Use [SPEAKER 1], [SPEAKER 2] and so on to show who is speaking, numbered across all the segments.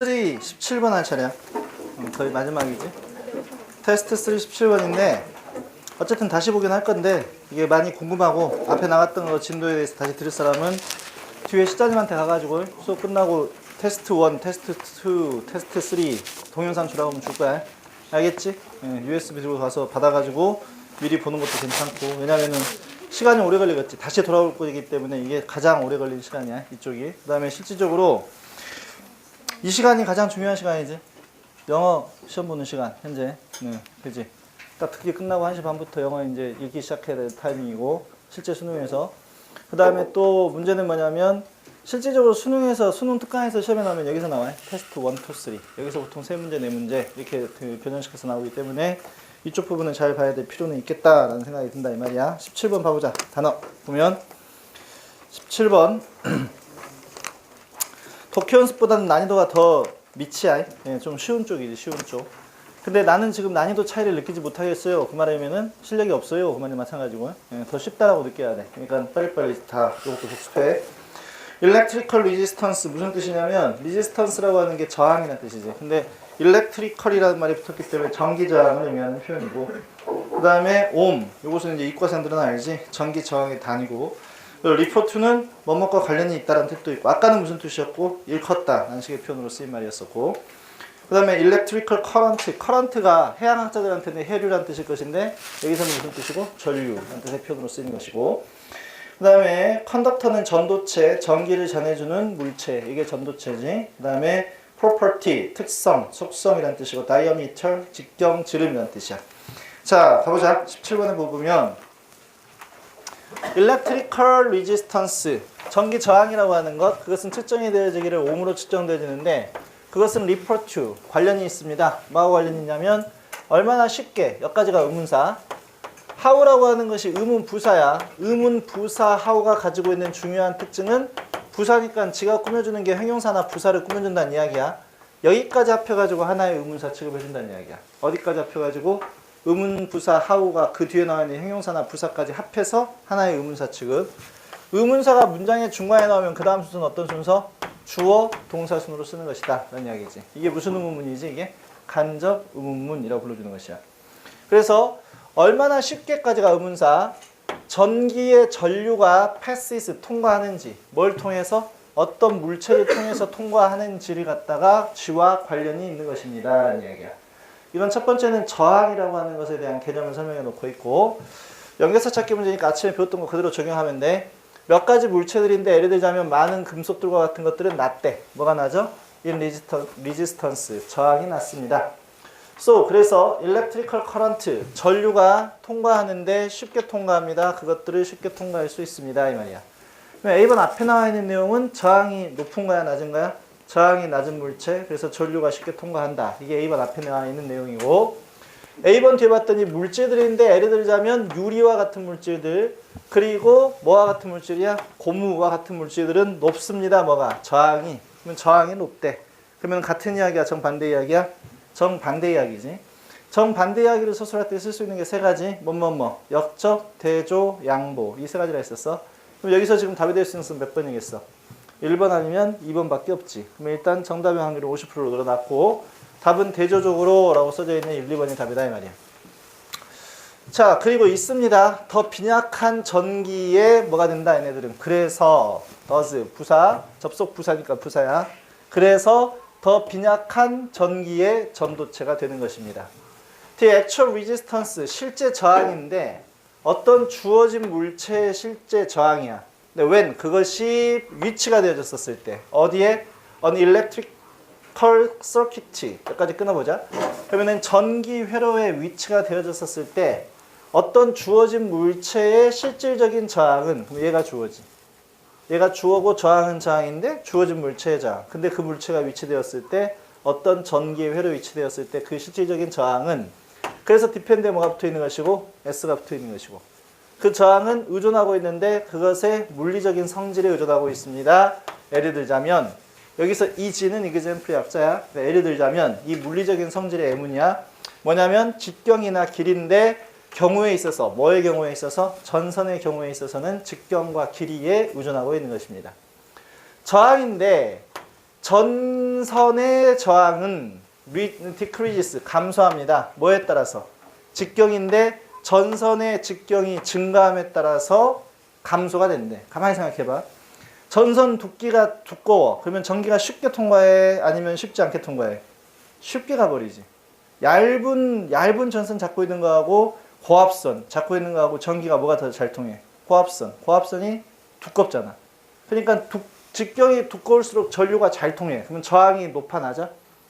[SPEAKER 1] 17번 할 차례야. 거의 마지막이지. 테스트 3 17번인데 어쨌든 다시 보긴 할 건데 이게 많이 궁금하고 앞에 나갔던 거 진도에 대해서 다시 들을 사람은 뒤에 시장님한테 가가지고 수업 끝나고 테스트 1, 테스트 2, 테스트 3 동영상 주라고 하면 줄 거야. 알겠지? USB 들고 가서 받아가지고 미리 보는 것도 괜찮고, 왜냐면은 시간이 오래 걸리겠지. 다시 돌아올 거기 때문에 이게 가장 오래 걸리는 시간이야, 이쪽이. 그 다음에 실질적으로 이 시간이 가장 중요한 시간이지. 영어 시험 보는 시간, 현재. 그지? 딱 특기 끝나고 1시 반부터 영어 이제 읽기 시작해야 될 타이밍이고, 실제 수능에서. 그 다음에 또 문제는 뭐냐면, 실질적으로 수능에서, 수능 특강에서 시험에 나오면 여기서 나와요. 테스트 1, 2, 3. 여기서 보통 3문제, 4문제 이렇게 변형시켜서 나오기 때문에 이쪽 부분은 잘 봐야 될 필요는 있겠다라는 생각이 든다, 이 말이야. 17번 봐보자. 단어 보면 17번 도쿄 연습보다는 난이도가 더 미치야. 좀 쉬운 쪽이지, 쉬운 쪽. 근데 나는 지금 난이도 차이를 느끼지 못하겠어요. 그 말이면은 실력이 없어요. 그 말이 마찬가지고요. 더 쉽다라고 느껴야 돼. 그러니까 빨리빨리 다 이것도 복습해. Electrical resistance 무슨 뜻이냐면, resи스턴스라고 하는 게 저항이라는 뜻이지. 근데 electrical이라는 말이 붙었기 때문에 전기 저항을 의미하는 표현이고, 그 다음에 ohm, 이것은 이제 이과생들은 알지. 전기 저항의 단위고, 리포트는 뭐뭐과 관련이 있다는 뜻도 있고, 아까는 무슨 뜻이었고, 일컸다 라는 식의 표현으로 쓰인 말이었었고, 그 다음에 electrical current, current가 해양학자들한테는 해류라는 뜻일 것인데 여기서는 무슨 뜻이고, 전류라는 뜻의 표현으로 쓰이는 것이고, 그 다음에 컨덕터는 전도체, 전기를 전해주는 물체, 이게 전도체지. 그 다음에 property, 특성, 속성이라는 뜻이고, diameter, 직경, 지름이라는 뜻이야. 자, 가보자. 17번에 보면 electrical resistance, 전기 저항이라고 하는 것, 그것은 측정이 되어지기를 ohm으로 측정되어지는데, 그것은 refer to, 관련이 있습니다. 뭐하고 관련이 있냐면, 얼마나 쉽게, 여기까지가 의문사, how라고 하는 것이 의문 부사야. 의문 부사 how가 가지고 있는 중요한 특징은, 부사니까 지가 꾸며주는 게 형용사나 부사를 꾸며준다는 이야기야. 여기까지 합혀가지고 하나의 의문사 취급해준다는 이야기야. 어디까지 합혀가지고 의문 부사 how가 그 뒤에 나와 있는 형용사나 부사까지 합해서 하나의 의문사 취급. 의문사가 문장의 중간에 나오면 그 다음 순서는 어떤 순서? 주어, 동사 순으로 쓰는 것이다 라는 이야기지. 이게 무슨 의문문이지? 이게 간접 의문문이라고 불러주는 것이야. 그래서 얼마나 쉽게까지가 의문사, 전기의 전류가 passes, 통과하는지, 뭘 통해서? 어떤 물체를 통해서 통과하는지를 갖다가 쥐와 관련이 있는 것입니다 라는 이야기야. 이건 첫 번째는 저항이라고 하는 것에 대한 개념을 설명해 놓고 있고, 연결사 찾기 문제니까 아침에 배웠던 거 그대로 적용하면 돼. 몇 가지 물체들인데 예를 들자면 많은 금속들과 같은 것들은 낮대. 뭐가 나죠? in resistance, 저항이 낮습니다. 그래서 electrical current, 전류가 통과하는데 쉽게 통과합니다. 그것들을 쉽게 통과할 수 있습니다 이 말이야. A번 앞에 나와 있는 내용은 저항이 높은 거야, 낮은 거야? 저항이 낮은 물체, 그래서 전류가 쉽게 통과한다. 이게 A번 앞에 나와 있는 내용이고, A번 뒤에 봤더니 물질들인데 예를 들자면 유리와 같은 물질들, 그리고 뭐와 같은 물질이야? 고무와 같은 물질들은 높습니다. 뭐가? 저항이. 그러면 저항이 높대. 그러면 같은 이야기야, 정반대 이야기야? 정반대 이야기지. 정반대 이야기를 소설할 때 쓸 수 있는 게 세 가지. 역적, 대조, 양보. 이 세 가지라 했었어. 그럼 여기서 지금 답이 될 수 있는 수는 몇 번이겠어? 1번 아니면 2번밖에 없지. 그럼 일단 정답의 확률이 50%로 늘어났고, 답은 대조적으로 라고 써져 있는 1, 2번이 답이다 이 말이야. 자, 그리고 있습니다. 더 빈약한 전기에 뭐가 된다 얘네들은. 그래서 does, 부사, 접속 부사니까 부사야. 그래서 더 빈약한 전기의 전도체가 되는 것입니다. The actual resistance, 실제 저항인데 어떤 주어진 물체의 실제 저항이야. 근데 when, 그것이 위치가 되어졌었을 때. 어디에? On electrical circuit. 여기까지 끊어보자. 그러면은 전기 회로에 위치가 되어졌었을 때 어떤 주어진 물체의 실질적인 저항은, 그럼 얘가 주어지. 얘가 주어고 저항은 저항인데 주어진 물체의 저항. 근데 그 물체가 위치되었을 때, 어떤 전기의 회로 위치되었을 때 그 실질적인 저항은, 그래서 디펜드에 뭐가 붙어 있는 것이고 S가 붙어 있는 것이고, 그 저항은 의존하고 있는데 그것의 물리적인 성질에 의존하고 있습니다. 예를 들자면 여기서 이 G는 example의 약자야. 예를 들자면 이 물리적인 성질의 예문이야. 뭐냐면 직경이나 길인데 경우에 있어서, 뭐의 경우에 있어서? 전선의 경우에 있어서는 직경과 길이에 의존하고 있는 것입니다. 저항인데 전선의 저항은 decreases 감소합니다. 뭐에 따라서? 직경인데 전선의 직경이 증가함에 따라서 감소가 된대. 가만히 생각해봐. 전선 두께가 두꺼워. 그러면 전기가 쉽게 통과해? 아니면 쉽지 않게 통과해? 쉽게 가버리지. 얇은 전선 잡고 있는 거하고 고압선 잡고 있는 거하고 전기가 뭐가 더 잘 통해? 고압선. 고압선이 두껍잖아. 그러니까 직경이 두꺼울수록 전류가 잘 통해. 그러면 저항이 높아 낮아?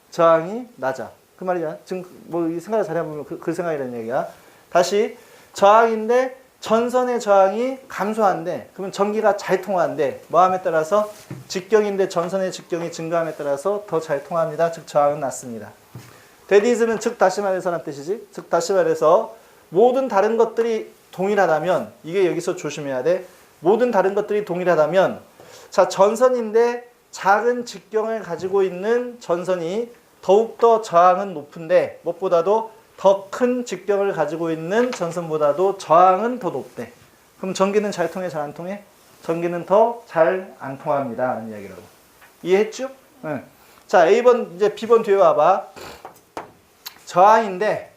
[SPEAKER 1] 저항이 낮아. 그 말이야. 지금 뭐 이 생각을 잘 해보면 그 생각이라는 얘기야. 다시 저항인데 전선의 저항이 감소한대. 그러면 전기가 잘 통하는데 뭐함에 따라서 직경인데 전선의 직경이 증가함에 따라서 더 잘 통합니다. 즉 저항은 낮습니다. 데디즘은 즉 다시 말해서란 뜻이지. 즉 다시 말해서 모든 다른 것들이 동일하다면 이게 여기서 조심해야 돼. 모든 다른 것들이 동일하다면 자 전선인데 작은 직경을 가지고 있는 전선이 더욱더 저항은 높은데 무엇보다도 더 큰 직경을 가지고 있는 전선보다도 저항은 더 높대. 그럼 전기는 잘 통해 잘 안 통해? 전기는 더 잘 안 통합니다 하는 이야기라고. 이해했죠? 응. 자 A번 이제 B번 뒤에 와봐. 저항인데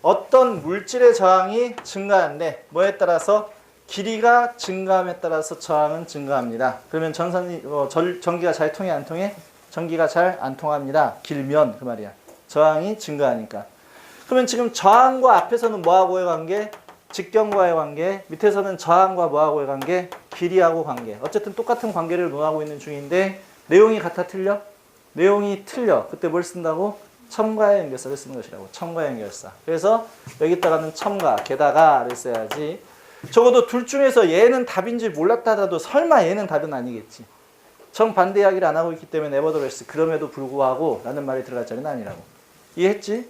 [SPEAKER 1] 어떤 물질의 저항이 증가하는데 뭐에 따라서? 길이가 증가함에 따라서 저항은 증가합니다. 그러면 전기가 잘 통해 안 통해? 전기가 잘 안 통합니다. 길면 그 말이야. 저항이 증가하니까. 그러면 지금 저항과 앞에서는 뭐하고의 관계? 직경과의 관계. 밑에서는 저항과 뭐하고의 관계? 길이하고 관계. 어쨌든 똑같은 관계를 논하고 있는 중인데 내용이 같아 틀려? 내용이 틀려. 그때 뭘 쓴다고? 첨가의 연결사를 쓰는 것이라고. 첨가의 연결사. 그래서 여기다가는 첨가, 게다가를 써야지. 적어도 둘 중에서 얘는 답인지 몰랐다 하더라도 설마 얘는 답은 아니겠지. 정반대 이야기를 안 하고 있기 때문에 nevertheless 그럼에도 불구하고 라는 말이 들어갈 자리는 아니라고. 이해했지?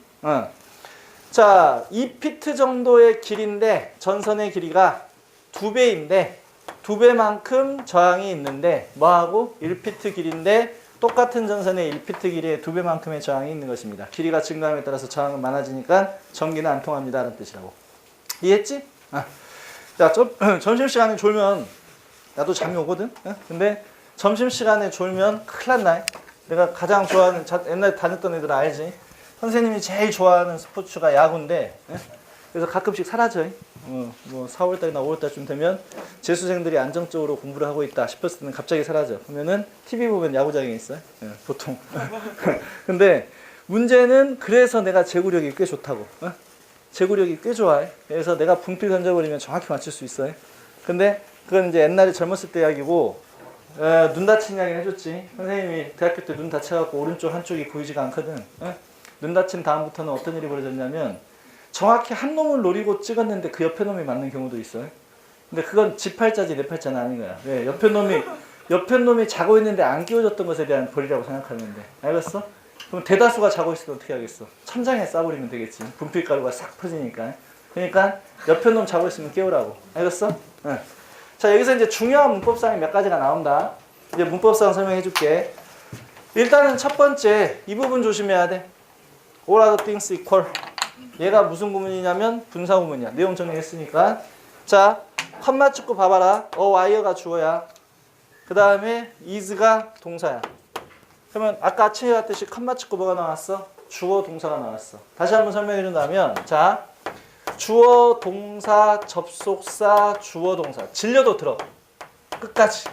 [SPEAKER 1] 자, 2피트 정도의 길인데 전선의 길이가 2배인데 2배만큼 저항이 있는데 뭐하고? 1피트 길인데 똑같은 전선의 1피트 길이에 2배만큼의 저항이 있는 것입니다. 길이가 증가함에 따라서 저항은 많아지니까 전기는 안 통합니다 라는 뜻이라고. 이해했지? 자, 점심시간에 졸면 나도 잠이 오거든? 근데 점심시간에 졸면 큰일 났나? 내가 가장 좋아하는 옛날에 다녔던 애들 알지? 선생님이 제일 좋아하는 스포츠가 야구인데 그래서 가끔씩 사라져. 뭐 4월달이나 5월달쯤 되면 재수생들이 안정적으로 공부를 하고 있다 싶었을 때는 갑자기 사라져. 그러면은 TV 보면 야구장에 있어요. 보통. 근데 문제는 그래서 내가 제구력이 꽤 좋다고. 제구력이 꽤 좋아해. 그래서 내가 분필 던져버리면 정확히 맞출 수 있어요. 근데 그건 이제 옛날에 젊었을 때 이야기고 눈 다친 이야기 해줬지. 선생님이 대학교 때 눈 다쳐갖고 오른쪽 한쪽이 보이지가 않거든. 눈 다친 다음부터는 어떤 일이 벌어졌냐면 정확히 한 놈을 노리고 찍었는데 그 옆에 놈이 맞는 경우도 있어요. 근데 그건 지 팔자지 내 팔자는 아닌 거야. 왜? 옆에 놈이 자고 있는데 안 끼워줬던 것에 대한 벌이라고 생각하는데. 알겠어? 그럼 대다수가 자고 있을 때 어떻게 하겠어? 천장에 쏴버리면 되겠지. 분필가루가 싹 퍼지니까. 그러니까 옆에 놈 자고 있으면 깨우라고. 알겠어? 응. 자, 여기서 이제 중요한 문법상이 몇 가지가 나온다. 이제 문법상 설명해 줄게. 일단은 첫 번째, 이 부분 조심해야 돼. All other things equal. 얘가 무슨 구문이냐면 분사 구문이야. 내용 정리했으니까. 자, 컴마 찍고 봐봐라. wire가 주어야. 그 다음에 is가 동사야. 그러면 아까 아침에 봤듯이 컴마 찍고 뭐가 나왔어? 주어 동사가 나왔어. 다시 한번 설명해 준다면 자, 주어 동사 접속사 주어 동사 질려도 들어. 끝까지.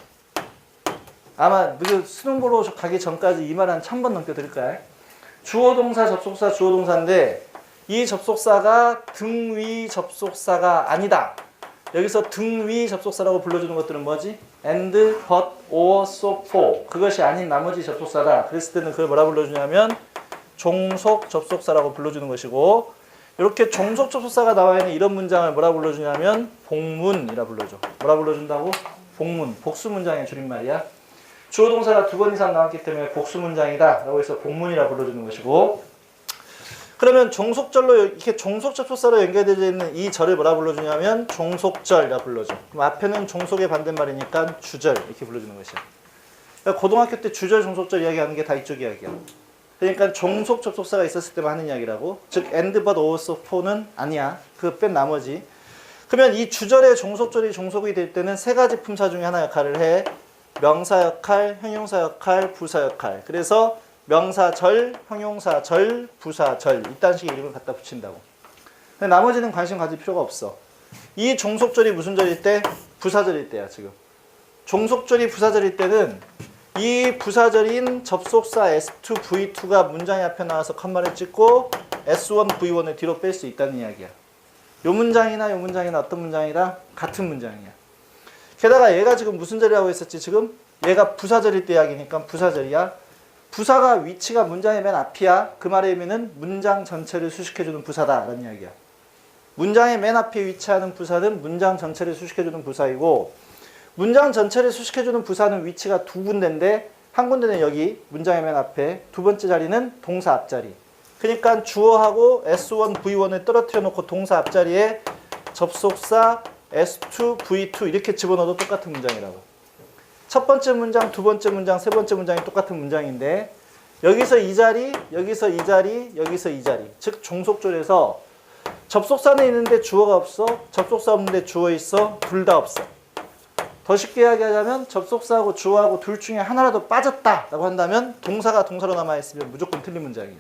[SPEAKER 1] 아마 수능 보러 가기 전까지 이 말 한 1000번 넘게 들을 거야. 주어 동사 접속사 주어 동사인데 이 접속사가 등위 접속사가 아니다. 여기서 등위 접속사라고 불러주는 것들은 뭐지? and, but, or, so, for. 그것이 아닌 나머지 접속사다. 그랬을 때는 그걸 뭐라 불러주냐면 종속 접속사라고 불러주는 것이고, 이렇게 종속 접속사가 나와 있는 이런 문장을 뭐라 불러주냐면 복문이라 불러줘. 뭐라 불러준다고? 복문. 복수 문장의 줄임말이야. 주어 동사가 2번 이상 나왔기 때문에 복수 문장이다 라고 해서 복문이라 불러주는 것이고, 그러면 종속절로 이렇게 종속 접속사로 연결되어 있는 이 절을 뭐라 불러주냐면 종속절이라 불러줘. 그럼 앞에는 종속의 반대말이니까 주절 이렇게 불러주는 것이야. 그러니까 고등학교 때 주절 종속절 이야기하는 게 다 이쪽 이야기야. 그러니까 종속 접속사가 있었을 때만 하는 이야기라고. 즉 and, but, or, so, for는 아니야. 그 뺀 나머지. 그러면 이 주절의 종속절이 종속이 될 때는 세 가지 품사 중에 하나 역할을 해. 명사 역할, 형용사 역할, 부사 역할. 그래서 명사절, 형용사절, 부사절 이딴 식의 이름을 갖다 붙인다고. 근데 나머지는 관심 가질 필요가 없어. 이 종속절이 무슨 절일 때? 부사절일 때야 지금. 종속절이 부사절일 때는 이 부사절인 접속사 S2, V2가 문장의 앞에 나와서 컴마를 찍고 S1, V1을 뒤로 뺄 수 있다는 이야기야. 요 문장이나 요 문장이나 어떤 문장이라 같은 문장이야. 게다가 얘가 지금 무슨 절이라고 했었지 지금? 얘가 부사절일 때 이야기니까 부사절이야. 부사가 위치가 문장의 맨 앞이야. 그 말의 의미는 문장 전체를 수식해주는 부사다라는 이야기야. 문장의 맨 앞에 위치하는 부사는 문장 전체를 수식해주는 부사이고 문장 전체를 수식해주는 부사는 위치가 두 군데인데 한 군데는 여기 문장의 맨 앞에 두 번째 자리는 동사 앞자리. 그러니까 주어하고 S1, V1을 떨어뜨려 놓고 동사 앞자리에 접속사 S2, V2 이렇게 집어넣어도 똑같은 문장이라고. 첫 번째 문장, 두 번째 문장, 세 번째 문장이 똑같은 문장인데 여기서 이 자리, 여기서 이 자리, 여기서 이 자리. 즉 종속절에서 접속사는 있는데 주어가 없어. 접속사 없는데 주어 있어. 둘 다 없어. 더 쉽게 이야기하자면 접속사하고 주어하고 둘 중에 하나라도 빠졌다라고 한다면 동사가 동사로 남아있으면 무조건 틀린 문장이에요.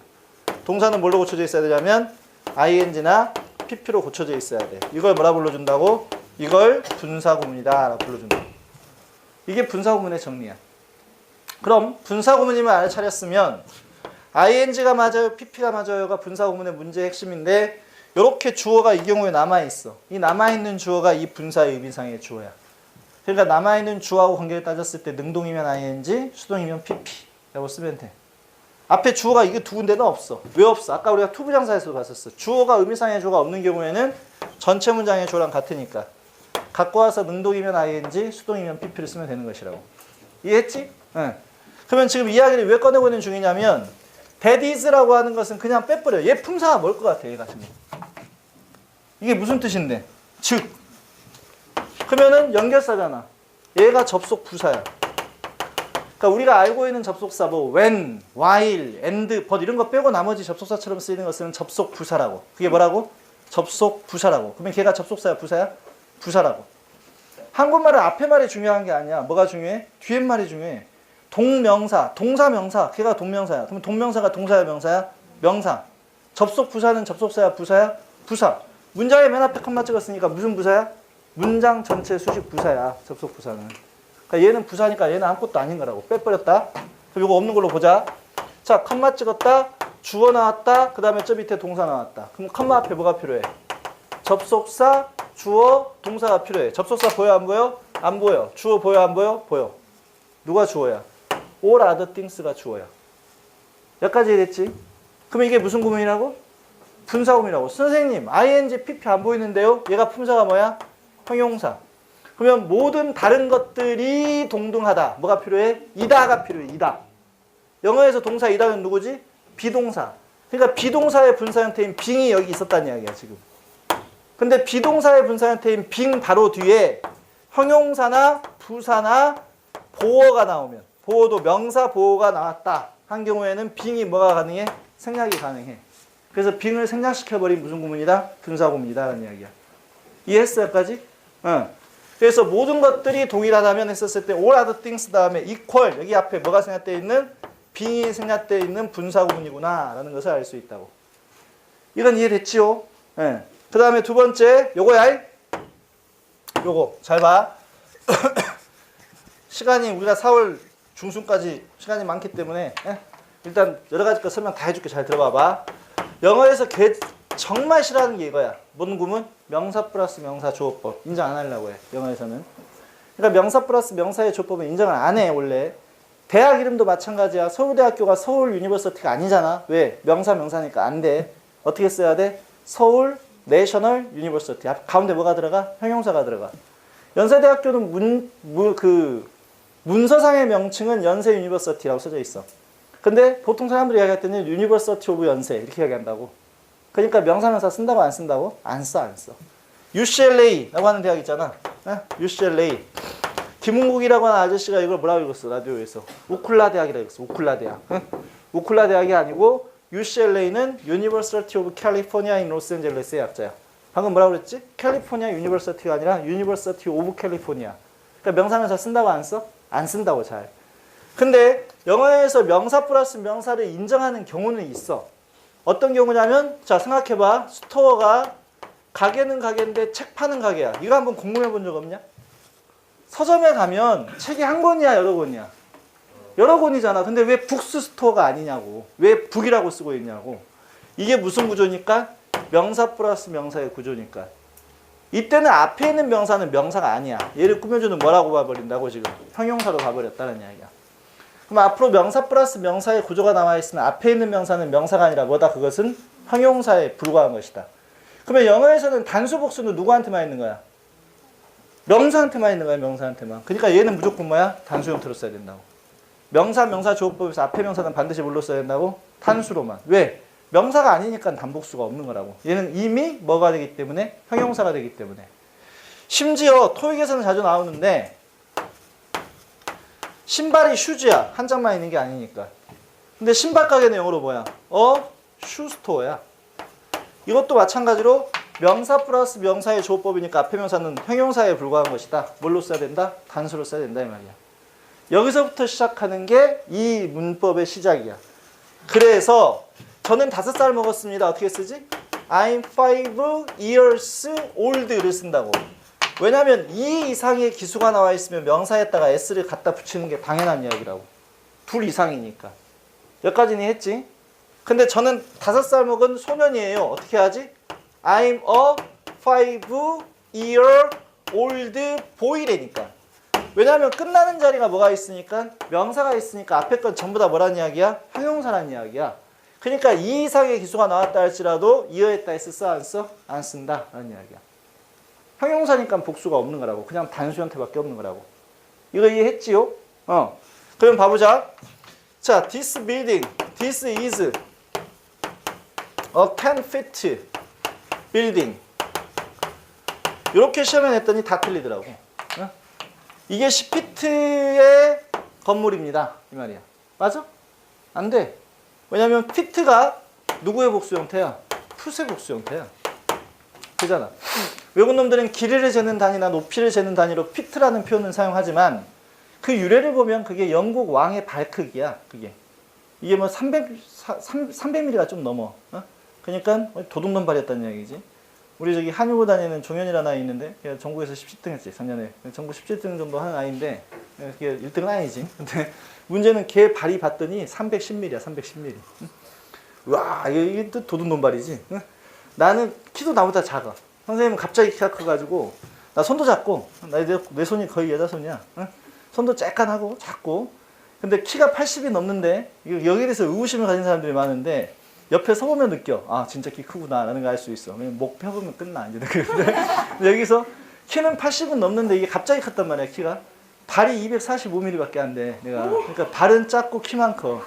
[SPEAKER 1] 동사는 뭘로 고쳐져 있어야 되냐면 ing나 pp로 고쳐져 있어야 돼. 이걸 뭐라 불러준다고? 이걸 분사구문이다 라고 불러준다. 이게 분사구문의 정리야. 그럼 분사구문임을 알아차렸으면 ing가 맞아요, pp가 맞아요가 분사구문의 문제의 핵심인데 이렇게 주어가 이 경우에 남아있어. 이 남아있는 주어가 이 분사의 의미상의 주어야. 그러니까 남아있는 주어하고 관계를 따졌을 때 능동이면 ing, 수동이면 pp라고 쓰면 돼. 앞에 주어가 이게 두 군데는 없어. 왜 없어? 아까 우리가 투부정사에서도 봤었어. 주어가 의미상의 주어가 없는 경우에는 전체 문장의 주어랑 같으니까 갖고 와서 능동이면 ing, 수동이면 pp를 쓰면 되는 것이라고. 이해했지? 응. 그러면 지금 이야기를 왜 꺼내고 있는 중이냐면 that is라고 하는 것은 그냥 빼버려. 얘 품사가 뭘 것 같아? 얘가 지금. 이게 무슨 뜻인데? 즉. 그러면은 연결사잖아. 얘가 접속 부사야. 그러니까 우리가 알고 있는 접속사 뭐 when, while, and, but 이런 거 빼고 나머지 접속사처럼 쓰이는 것은 접속 부사라고. 그게 뭐라고? 접속 부사라고. 그러면 걔가 접속사야, 부사야? 부사라고. 한국말은 앞에 말이 중요한 게 아니야. 뭐가 중요해? 뒤에 말이 중요해. 동명사, 동사, 명사. 걔가 동명사야. 그러면 동명사가 동사야, 명사야? 명사. 접속 부사는 접속사야, 부사야? 부사. 문장의 맨 앞에 컴마 찍었으니까 무슨 부사야? 문장 전체 수식 부사야. 접속 부사는. 그러니까 얘는 부사니까 얘는 아무것도 아닌 거라고. 빼버렸다. 그럼 이거 없는 걸로 보자. 자, 컴마 찍었다. 주어 나왔다. 그 다음에 저 밑에 동사 나왔다. 그럼 컴마 앞에 뭐가 필요해? 접속사, 주어, 동사가 필요해. 접속사 보여 안 보여? 안 보여. 주어 보여 안 보여? 보여. 누가 주어야? all other things가 주어야. 여기까지 이해됐지? 그럼 이게 무슨 구문이라고? 분사구문이라고. 선생님, ing, pp 안 보이는데요? 얘가 품사가 뭐야? 형용사. 그러면 모든 다른 것들이 동등하다. 뭐가 필요해? 이다가 필요해. 이다. 영어에서 동사 이다는 누구지? 비동사. 그러니까 비동사의 분사 형태인 빙이 여기 있었다는 이야기야 지금. 근데 비동사의 분사 형태인 빙 바로 뒤에 형용사나 부사나 보어가 나오면 보어도 명사 보어가 나왔다 한 경우에는 빙이 뭐가 가능해? 생략이 가능해. 그래서 빙을 생략시켜버린 무슨 구문이다? 분사구문이다 라는 이야기야. 이해했어 여기까지? 응. 그래서 모든 것들이 동일하다면 했었을 때 all other things 다음에 equal 여기 앞에 뭐가 생략되어 있는? 빙이 생략되어 있는 분사구문이구나 라는 것을 알 수 있다고. 이건 이해됐지요? 네. 그 다음에 두 번째 요거야. 요거 잘 봐. 시간이 우리가 4월 중순까지 시간이 많기 때문에 일단 여러 가지 거 설명 다 해줄게. 잘 들어봐봐. 영어에서 정말 싫어하는 게 이거야. 뭔 구문? 명사 플러스 명사 조어법. 인정 안 하려고 해. 영어에서는. 그러니까 명사 플러스 명사의 조어법은 인정을 안 해 원래. 대학 이름도 마찬가지야. 서울대학교가 서울 유니버시티가 아니잖아. 왜? 명사니까 안 돼. 어떻게 써야 돼? 서울 내셔널 유니버시티. 가운데 뭐가 들어가? 형용사가 들어가. 연세대학교는 문서상의 명칭은 연세 유니버시티라고 써져 있어. 근데 보통 사람들이 이야기할 때는 유니버시티 오브 연세 이렇게 이야기한다고. 그러니까 명사명사 쓴다고 안 쓴다고? 안 써. UCLA라고 하는 대학 있잖아. UCLA. 김은국이라고 하는 아저씨가 이걸 뭐라고 읽었어? 라디오에서. 우쿨라 대학이라고 읽었어. 우쿨라 대학. 우쿨라 대학이 아니고 UCLA는 University of California in Los Angeles의 약자야. 방금 뭐라고 그랬지? 캘리포니아 유니버시티가 아니라 University of California. 그러니까 명사명사 쓴다고 안 써? 안 쓴다고 잘. 근데 영어에서 명사 플러스 명사를 인정하는 경우는 있어. 어떤 경우냐면 자 생각해봐. 스토어가 가게는 가게인데 책 파는 가게야. 이거 한번 궁금해 본 적 없냐? 서점에 가면 책이 한 권이야 여러 권이야? 여러 권이잖아. 근데 왜 북스스토어가 아니냐고. 왜 북이라고 쓰고 있냐고. 이게 무슨 구조니까? 명사 플러스 명사의 구조니까. 이때는 앞에 있는 명사는 명사가 아니야. 얘를 꾸며주는 뭐라고 봐버린다고 지금? 형용사로 봐버렸다는 이야기야. 그럼 앞으로 명사 플러스 명사의 구조가 남아있으면 앞에 있는 명사는 명사가 아니라 뭐다? 그것은 형용사에 불과한 것이다. 그러면 영어에서는 단수 복수는 누구한테만 있는 거야? 명사한테만 있는 거야. 명사한테만. 그러니까 얘는 무조건 뭐야? 단수 형태로 써야 된다고. 명사 조업법에서 앞에 명사는 반드시 뭘로 써야 된다고? 단수로만. 왜? 명사가 아니니까 단복수가 없는 거라고. 얘는 이미 뭐가 되기 때문에? 형용사가 되기 때문에. 심지어 토익에서는 자주 나오는데 신발이 슈즈야. 한 장만 있는 게 아니니까. 근데 신발 가게는 영어로 뭐야? 슈스토어야. 이것도 마찬가지로 명사 플러스 명사의 조업법이니까 앞에 명사는 형용사에 불과한 것이다. 뭘로 써야 된다? 단수로 써야 된다 이 말이야. 여기서부터 시작하는 게 이 문법의 시작이야. 그래서 저는 5살 먹었습니다. 어떻게 쓰지? I'm 5 years old를 쓴다고. 왜냐하면 2 이상의 기수가 나와 있으면 명사에다가 s를 갖다 붙이는 게 당연한 이야기라고. 2 이상이니까. 여기까지는 했지? 근데 저는 5살 먹은 소년이에요. 어떻게 하지? I'm a 5-year old boy라니까. 왜냐하면 끝나는 자리가 뭐가 있으니까? 명사가 있으니까 앞에 건 전부 다 뭐란 이야기야? 형용사란 이야기야. 그러니까 2 이상의 기수가 나왔다 할지라도 이어했다 s 써? 안 써? 안 쓴다 라는 이야기야. 형용사니까 복수가 없는 거라고. 그냥 단수 형태밖에 없는 거라고. 이거 이해했지요? 그럼 봐보자. 자, this building, this is a 10-feet building. 이렇게 시험에 냈더니 다 틀리더라고. 이게 10피트의 건물입니다. 이 말이야. 맞아? 안 돼. 왜냐면 피트가 누구의 복수 형태야? 풋의 복수 형태야. 그잖아. 외국 놈들은 길이를 재는 단위나 높이를 재는 단위로 피트라는 표현을 사용하지만 그 유래를 보면 그게 영국 왕의 발 크기야. 그게. 이게 뭐 300mm가 좀 넘어. 그러니까 도둑놈 발이었다는 얘기지. 우리 저기 한유고 다니는 종현이라는 아이 있는데 걔가 전국에서 17등 했지 작년에. 전국 17등 정도 하는 아이인데 그게 1등은 아니지. 근데 문제는 걔 발이 봤더니 310mm야. 310mm. 와 이게 또 도둑놈 발이지. 나는 키도 나보다 작아. 선생님은 갑자기 키가 커가지고 나 손도 작고 내 손이 거의 여자 손이야. 손도 쬐깐하고 작고. 근데 키가 80이 넘는데 여기에 대해서 의구심을 가진 사람들이 많은데 옆에 서보면 느껴. 아 진짜 키 크구나 라는 걸 알 수 있어. 목 펴보면 끝나 이제. 근데 여기서 키는 80은 넘는데 이게 갑자기 컸단 말이야. 키가 발이 245mm밖에 안 돼. 내가 그러니까 발은 작고 키만 커.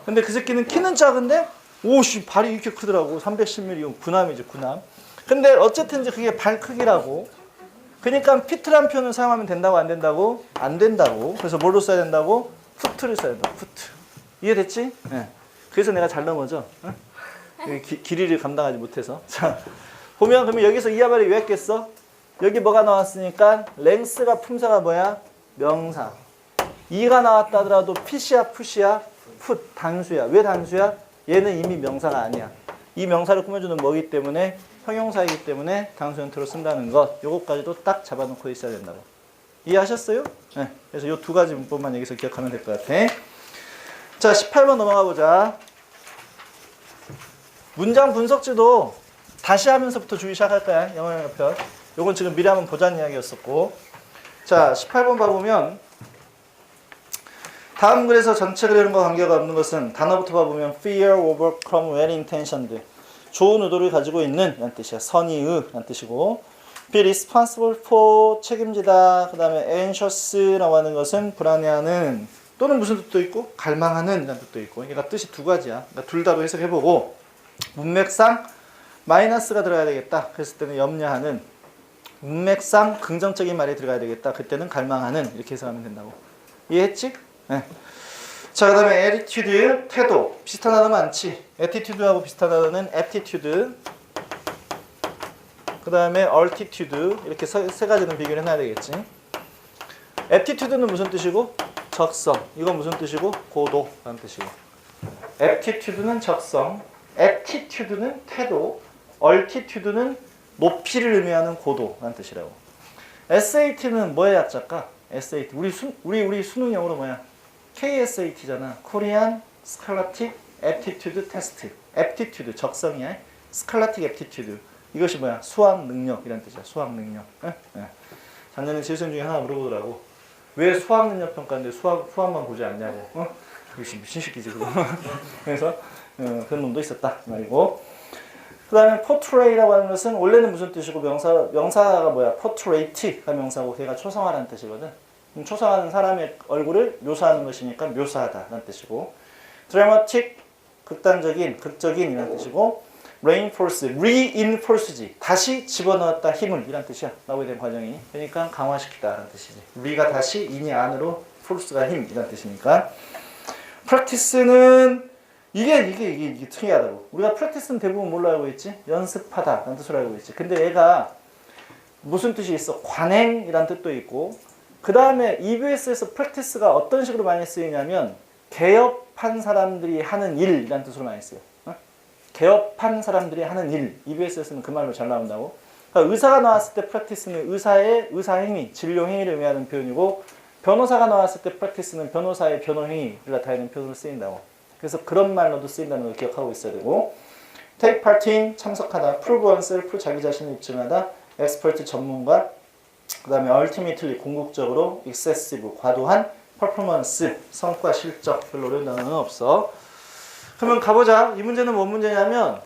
[SPEAKER 1] 근데 그 새끼는 키는 작은데 오씨 발이 이렇게 크더라고. 310mm 구남이지 구남. 근데 어쨌든 이제 그게 발 크기라고. 그러니까 피트란 표현을 사용하면 된다고 안 된다고? 안 된다고. 그래서 뭘로 써야 된다고? 푸트를 써야 된다. 푸트. 이해됐지? 네. 그래서 내가 잘 넘어져. 길이를 감당하지 못해서. 자, 보면 그러면 여기서 이하발이 왜 했겠어? 여기 뭐가 나왔으니까 랭스가 품사가 뭐야? 명사. 이가 나왔다 하더라도 핏이야 풋이야? 풋. 단수야. 왜 단수야? 얘는 이미 명사가 아니야. 이 명사를 꾸며주는 뭐기 때문에? 형용사이기 때문에 단수 형태로 쓴다는 것. 요것까지도 딱 잡아놓고 있어야 된다고. 이해하셨어요? 네. 그래서 요 2가지 문법만 여기서 기억하면 될 것 같아. 자, 18번 넘어가 보자. 문장 분석지도 다시 하면서부터 주기 시작할 거야. 영어 영역편. 요건 지금 미리 한번 보자는 이야기였었고. 자, 18번 봐보면 다음 글에서 전체 그림과 관계가 없는 것은 단어부터 봐보면 fear, overcome, well intentioned. 좋은 의도를 가지고 있는 이란 뜻이야. 선의의 이란 뜻이고 be responsible for 책임지다. 그 다음에 anxious라고 하는 것은 불안해하는 또는 무슨 뜻도 있고 갈망하는 이런 뜻도 있고 얘가 뜻이 2가지야. 그러니까 둘 다로 해석해보고 문맥상 마이너스가 들어가야 되겠다. 그랬을 때는 염려하는 문맥상 긍정적인 말이 들어가야 되겠다. 그때는 갈망하는 이렇게 해석하면 된다고. 이해했지? 네. 자, 그 다음에 attitude, 태도. 비슷한 단어 많지? attitude하고 비슷한 단어는 aptitude, 그 다음에 altitude 이렇게 세 가지는 비교를 해놔야 되겠지. aptitude는 무슨 뜻이고? 적성. 이건 무슨 뜻이고? 고도라는 뜻이고. aptitude는 적성, attitude는 태도, altitude는 높이를 의미하는 고도라는 뜻이라고. SAT는 뭐의 약자일까? SAT. 우리 수능 영어로 뭐야? KSAT잖아. Korean Scholastic Aptitude Test. aptitude 적성이야. Scholastic Aptitude. 이것이 뭐야? 수학 능력이란 뜻이야. 수학 능력. 예? 예. 작년에 실생 중에 하나 물어보더라고. 왜 수학 능력 평가인데 수학만 보지 않냐고. 이것이 미친 새끼지 그거. 그래서 그런 놈도 있었다 말이고. 그 다음에 portray라고 하는 것은 원래는 무슨 뜻이고 명사가 뭐야? portrait가 명사고 걔가 초상화라는 뜻이거든. 초상화는 사람의 얼굴을 묘사하는 것이니까 묘사하다라는 뜻이고. dramatic 극단적인, 극적인 이라는 뜻이고. reinforce지. 다시 집어넣었다 힘을 이란 뜻이야. 나오게 된 과정이. 그러니까 강화시키다 라는 뜻이지. re가 다시 in이 안으로 force가 힘 이란 뜻이니까. practice는 이게 특이하다고. 우리가 practice는 대부분 뭘로 알고 있지? 연습하다 라는 뜻으로 알고 있지. 근데 얘가 무슨 뜻이 있어? 관행이란 뜻도 있고 그 다음에 EBS에서 practice가 어떤 식으로 많이 쓰이냐면 개업한 사람들이 하는 일이란 뜻으로 많이 쓰여. 개업한 사람들이 하는 일. EBS에서는 그 말로 잘 나온다고. 그러니까 의사가 나왔을 때 practice는 의사의 의사행위, 진료행위를 의미하는 표현이고 변호사가 나왔을 때 practice는 변호사의 변호행위를 나타내는 표현으로 쓰인다고. 그래서 그런 말로도 쓰인다는 걸 기억하고 있어야 되고 take part in, 참석하다, prove oneself, 자기 자신을 입증하다, expert, 전문가, 그 다음에 ultimately, 궁극적으로, excessive, 과도한, performance, 성과, 실적. 별로 어려운 단어는 없어. 그러면 가보자. 이 문제는 뭔 문제냐면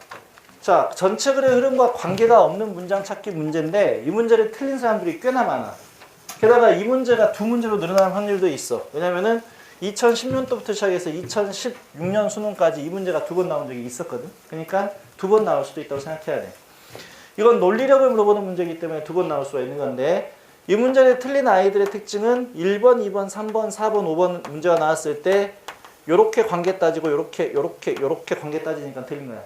[SPEAKER 1] 자, 전체 글의 흐름과 관계가 없는 문장 찾기 문제인데 이 문제를 틀린 사람들이 꽤나 많아. 게다가 이 문제가 두 문제로 늘어나는 확률도 있어. 왜냐면은 2010년도부터 시작해서 2016년 수능까지 이 문제가 두 번 나온 적이 있었거든. 그러니까 두 번 나올 수도 있다고 생각해야 돼. 이건 논리력을 물어보는 문제이기 때문에 두 번 나올 수가 있는 건데 이 문제를 틀린 아이들의 특징은 1번, 2번, 3번, 4번, 5번 문제가 나왔을 때 요렇게 관계 따지고 요렇게 관계 따지니까 틀린 거야.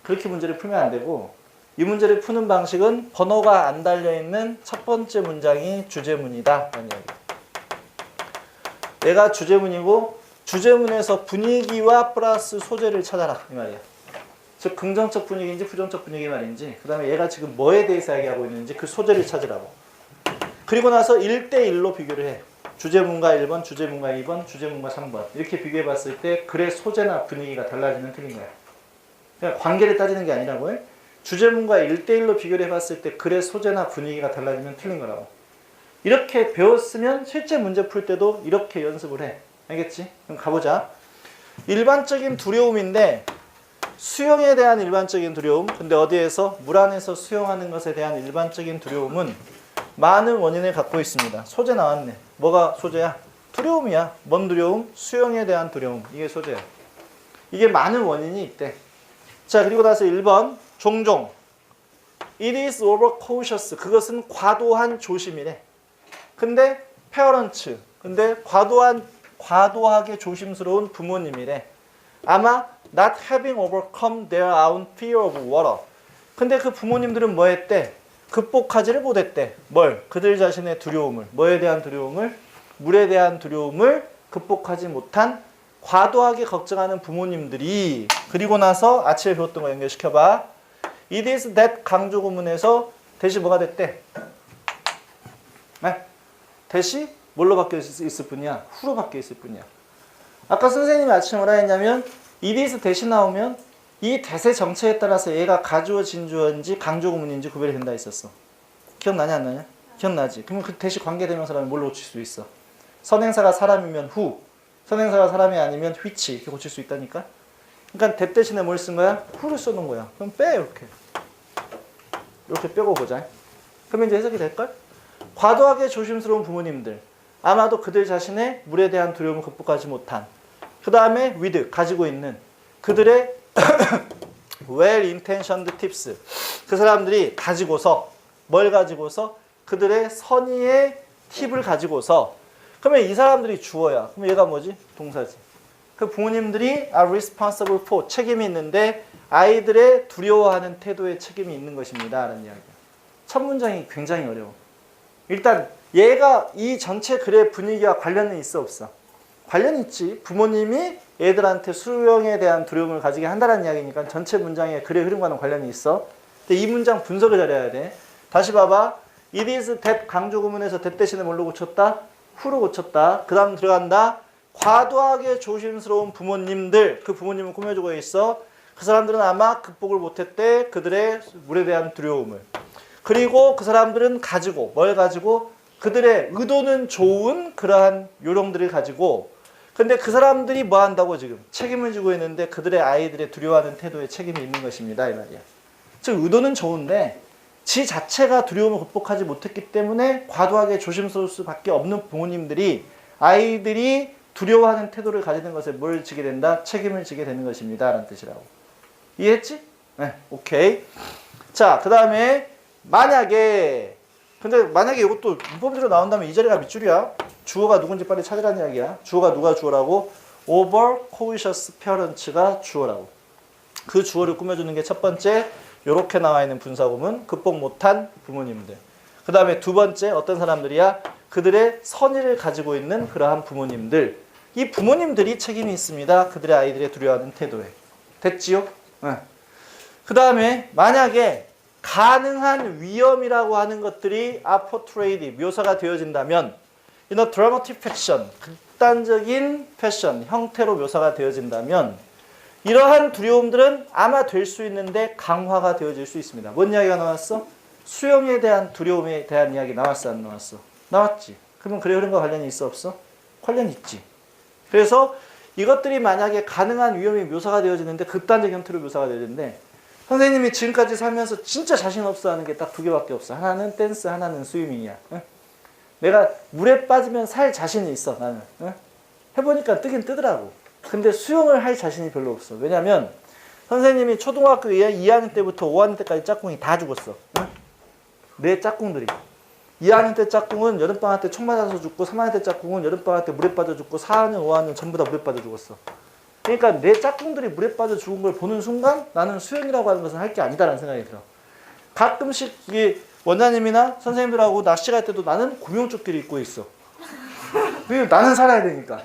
[SPEAKER 1] 그렇게 문제를 풀면 안 되고 이 문제를 푸는 방식은 번호가 안 달려있는 첫 번째 문장이 주제문이다 라는 이야기야. 얘가 주제문이고 주제문에서 분위기와 플러스 소재를 찾아라 이 말이야. 즉 긍정적 분위기인지 부정적 분위기 말인지 그 다음에 얘가 지금 뭐에 대해서 이야기하고 있는지 그 소재를 찾으라고. 그리고 나서 1대1로 비교를 해. 주제문과 1번, 주제문과 2번, 주제문과 3번 이렇게 비교해 봤을 때 글의 소재나 분위기가 달라지면 틀린 거야. 그냥 관계를 따지는 게 아니라고 해. 주제문과 1대1로 비교를 해봤을 때 글의 소재나 분위기가 달라지면 틀린 거라고. 이렇게 배웠으면 실제 문제 풀 때도 이렇게 연습을 해. 알겠지? 그럼 가보자. 일반적인 두려움인데 수영에 대한 일반적인 두려움. 근데 어디에서? 물 안에서 수영하는 것에 대한 일반적인 두려움은 많은 원인을 갖고 있습니다. 소재 나왔네. 뭐가 소재야? 두려움이야. 뭔 두려움? 수영에 대한 두려움. 이게 소재야. 이게 많은 원인이 있대. 자, 그리고 나서 1번. 종종. It is overcautious. 그것은 과도한 조심이래. 근데 parents. 근데 과도하게 조심스러운 부모님이래. 아마 not having overcome their own fear of water. 근데 그 부모님들은 뭐 했대? 극복하지를 못했대. 뭘? 그들 자신의 두려움을. 뭐에 대한 두려움을? 물에 대한 두려움을 극복하지 못한 과도하게 걱정하는 부모님들이. 그리고 나서 아침에 배웠던 거 연결시켜봐. It is that 강조 구문에서 대시 뭐가 됐대? 네? 대시 뭘로 바뀌어 있을 뿐이야? 후로 바뀌어 있을 뿐이야. 아까 선생님이 아침에 뭐라 했냐면 it is 대시 나오면 이 대세 정체에 따라서 얘가 가주어, 진주어인지 강조 구문인지 구별이 된다 했었어. 기억나냐 안 나냐? 기억나지? 그러면 그 대시 관계대명사라면 뭘로 고칠 수 있어? 선행사가 사람이면 who, 선행사가 사람이 아니면 which 이렇게 고칠 수 있다니까? 그러니까 that 대신에 뭘 쓴 거야? who를 써놓은 거야. 그럼 빼 이렇게. 이렇게 빼고 보자. 그러면 이제 해석이 될걸? 과도하게 조심스러운 부모님들. 아마도 그들 자신의 물에 대한 두려움을 극복하지 못한. 그 다음에 with, 가지고 있는. 그들의 well-intentioned tips. 그 사람들이 가지고서, 뭘 가지고서? 그들의 선의의 팁을 가지고서. 그러면 이 사람들이 주어야. 그럼 얘가 뭐지? 동사지. 그 부모님들이 are responsible for, 책임이 있는데 아이들의 두려워하는 태도에 책임이 있는 것입니다. 라는 이야기야. 첫 문장이 굉장히 어려워. 일단 얘가 이 전체 글의 분위기와 관련은 있어 없어? 관련이 있지. 부모님이 애들한테 수영에 대한 두려움을 가지게 한다는 이야기니까 전체 문장의 글의 흐름과는 관련이 있어. 근데 이 문장 분석을 잘해야 돼. 다시 봐봐. It is that 강조 구문에서 that 대신에 뭘로 고쳤다? who로 고쳤다. 그 다음 들어간다. 과도하게 조심스러운 부모님들. 그 부모님은 꾸며주고 있어. 그 사람들은 아마 극복을 못했대. 그들의 물에 대한 두려움을. 그리고 그 사람들은 가지고 뭘 가지고? 그들의 의도는 좋은 그러한 요령들을 가지고 근데 그 사람들이 뭐 한다고 지금 책임을 지고 있는데 그들의 아이들의 두려워하는 태도에 책임이 있는 것입니다. 이 말이야. 즉 의도는 좋은데 지 자체가 두려움을 극복하지 못했기 때문에 과도하게 조심스러울 수밖에 없는 부모님들이 아이들이 두려워하는 태도를 가지는 것에 뭘 지게 된다? 책임을 지게 되는 것입니다. 라는 뜻이라고. 이해했지? 네, 오케이. 자, 그 다음에 만약에 이것도 문법대로 나온다면 이 자리가 밑줄이야. 주어가 누군지 빨리 찾으라는 이야기야. 주어가 누가 주어라고? over cautious parents가 주어라고. 그 주어를 꾸며주는 게 첫 번째 요렇게 나와 있는 분사구문 극복 못한 부모님들. 그 다음에 두 번째 어떤 사람들이야? 그들의 선의를 가지고 있는 그러한 부모님들. 이 부모님들이 책임이 있습니다. 그들의 아이들의 두려워하는 태도에. 됐지요? 네. 그 다음에 만약에 가능한 위험이라고 하는 것들이 portrayed, 묘사가 되어진다면 in a dramatic fashion, 극단적인 패션, 형태로 묘사가 되어진다면 이러한 두려움들은 아마 될 수 있는데 강화가 되어질 수 있습니다. 뭔 이야기가 나왔어? 수영에 대한 두려움에 대한 이야기 나왔어 안 나왔어? 나왔지. 그러면 그래 흐름과 관련이 있어 없어? 관련이 있지. 그래서 이것들이 만약에 가능한 위험이 묘사가 되어지는데 극단적 형태로 묘사가 되어지는데 선생님이 지금까지 살면서 진짜 자신 없어 하는 게 딱 두 개밖에 없어. 하나는 댄스, 하나는 스위밍이야. 응? 내가 물에 빠지면 살 자신이 있어, 나는. 응? 해보니까 뜨긴 뜨더라고. 근데 수영을 할 자신이 별로 없어. 왜냐면 선생님이 초등학교 2학년 때부터 5학년 때까지 짝꿍이 다 죽었어. 응? 내 짝꿍들이. 2학년 때 짝꿍은 여름방학 때 총 맞아서 죽고 3학년 때 짝꿍은 여름방학 때 물에 빠져 죽고 4학년, 5학년 전부 다 물에 빠져 죽었어. 그러니까 내 짝꿍들이 물에 빠져 죽은 걸 보는 순간 나는 수영이라고 하는 것은 할 게 아니다라는 생각이 들어. 가끔씩 원장님이나 선생님들하고 낚시 갈 때도 나는 구명조끼를 입고 있어. 나는 살아야 되니까.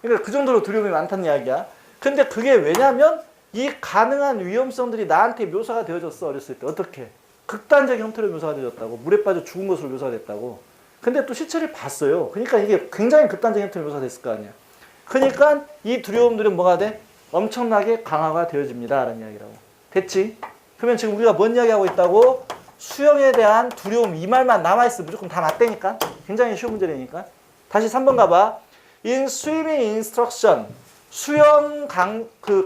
[SPEAKER 1] 그러니까 그 정도로 두려움이 많다는 이야기야. 근데 그게 왜냐면 이 가능한 위험성들이 나한테 묘사가 되어졌어. 어렸을 때. 어떻게? 극단적 형태로 묘사가 되어졌다고. 물에 빠져 죽은 것으로 묘사가 됐다고. 근데 또 실체를 봤어요. 그러니까 이게 굉장히 극단적 형태로 묘사가 됐을 거 아니야. 그러니까 이 두려움들은 뭐가 돼? 엄청나게 강화가 되어집니다. 라는 이야기라고. 됐지? 그러면 지금 우리가 뭔 이야기하고 있다고? 수영에 대한 두려움 이 말만 남아있으면 무조건 다 맞다니까? 굉장히 쉬운 문제라니까? 다시 3번 가봐. In swimming instruction. 수영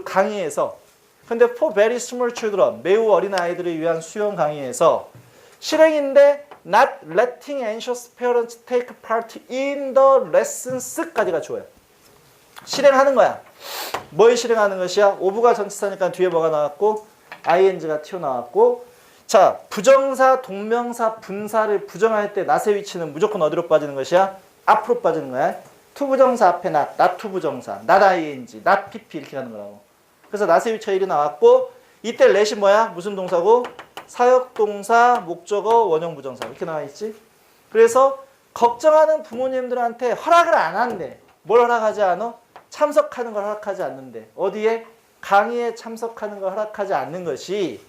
[SPEAKER 1] 강의에서 근데 for very small children. 매우 어린 아이들을 위한 수영 강의에서 실행인데 not letting anxious parents take part in the lessons까지가 좋아요. 실행하는 거야. 뭘 실행하는 것이야? 오브가 전치사니까 뒤에 뭐가 나왔고 ing가 튀어나왔고 자 부정사, 동명사, 분사를 부정할 때 not의 위치는 무조건 어디로 빠지는 것이야? 앞으로 빠지는 거야. to 부정사 앞에 not to 부정사, not ing, not pp 이렇게 가는 거라고. 그래서 not의 위치가 1이 나왔고 이때 let이 뭐야? 무슨 동사고? 사역동사, 목적어, 원형 부정사 이렇게 나와 있지. 그래서 걱정하는 부모님들한테 허락을 안 한대. 뭘 허락하지 않아? 참석하는 걸 허락하지 않는데 어디에? 강의에 참석하는 걸 허락하지 않는 것이